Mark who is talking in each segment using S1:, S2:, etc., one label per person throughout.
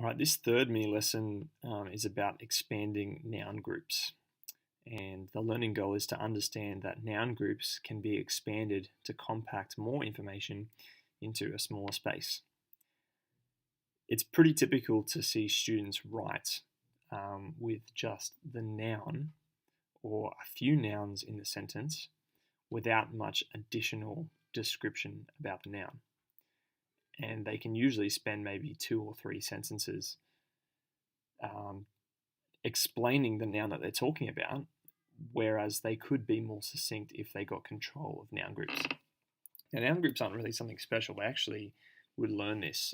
S1: Right, this third mini lesson is about expanding noun groups. And the learning goal is to understand that noun groups can be expanded to compact more information into a smaller space. It's pretty typical to see students write with just the noun or a few nouns in the sentence without much additional description about the noun. And they can usually spend maybe 2 or 3 sentences explaining the noun that they're talking about, whereas they could be more succinct if they got control of noun groups. Now, noun groups aren't really something special. They actually would learn this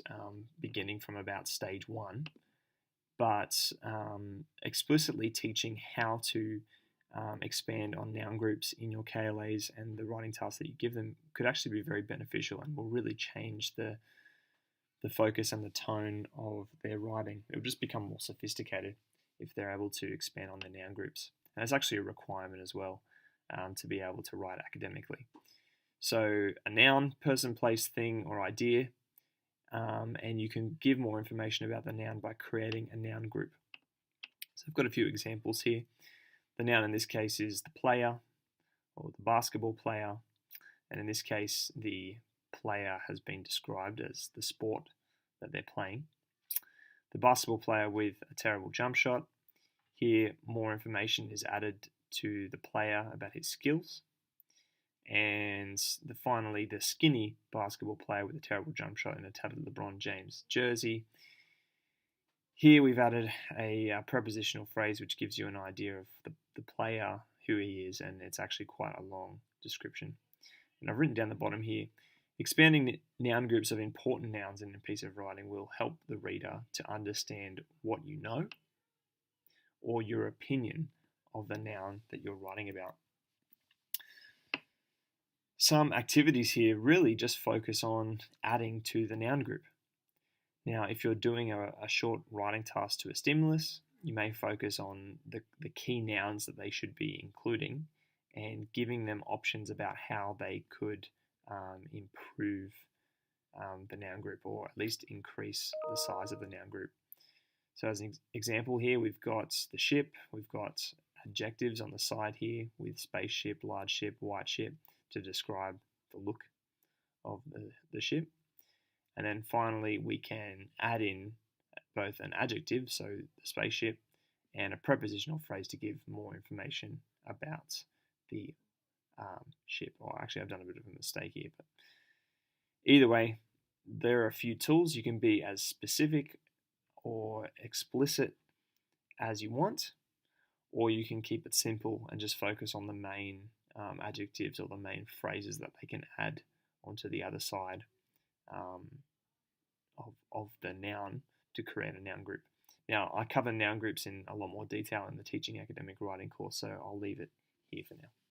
S1: beginning from about stage 1, but explicitly teaching how to expand on noun groups in your KLAs and the writing tasks that you give them could actually be very beneficial and will really change the focus and the tone of their writing. It will just become more sophisticated if they're able to expand on their noun groups. And it's actually a requirement as well to be able to write academically. So a noun, person, place, thing, or idea, and you can give more information about the noun by creating a noun group. So I've got a few examples here. The noun in this case is the player or the basketball player, and in this case the player has been described as the sport that they're playing. The basketball player with a terrible jump shot. Here more information is added to the player about his skills. And finally the skinny basketball player with a terrible jump shot in a tattered LeBron James jersey. Here we've added a prepositional phrase which gives you an idea of the player, who he is, and it's actually quite a long description. And I've written down the bottom here, expanding noun groups of important nouns in a piece of writing will help the reader to understand what you know or your opinion of the noun that you're writing about. Some activities here really just focus on adding to the noun group. Now, if you're doing a short writing task to a stimulus, you may focus on the key nouns that they should be including and giving them options about how they could improve the noun group, or at least increase the size of the noun group. So as an example here, we've got the ship, we've got adjectives on the side here with spaceship, large ship, white ship to describe the look of the ship. And then finally, we can add in both an adjective, so the spaceship, and a prepositional phrase to give more information about the ship. Or actually, I've done a bit of a mistake here, but either way, there are a few tools. You can be as specific or explicit as you want, or you can keep it simple and just focus on the main adjectives or the main phrases that they can add onto the other side of the noun to create a noun group. Now, I cover noun groups in a lot more detail in the Teaching Academic Writing course, so I'll leave it here for now.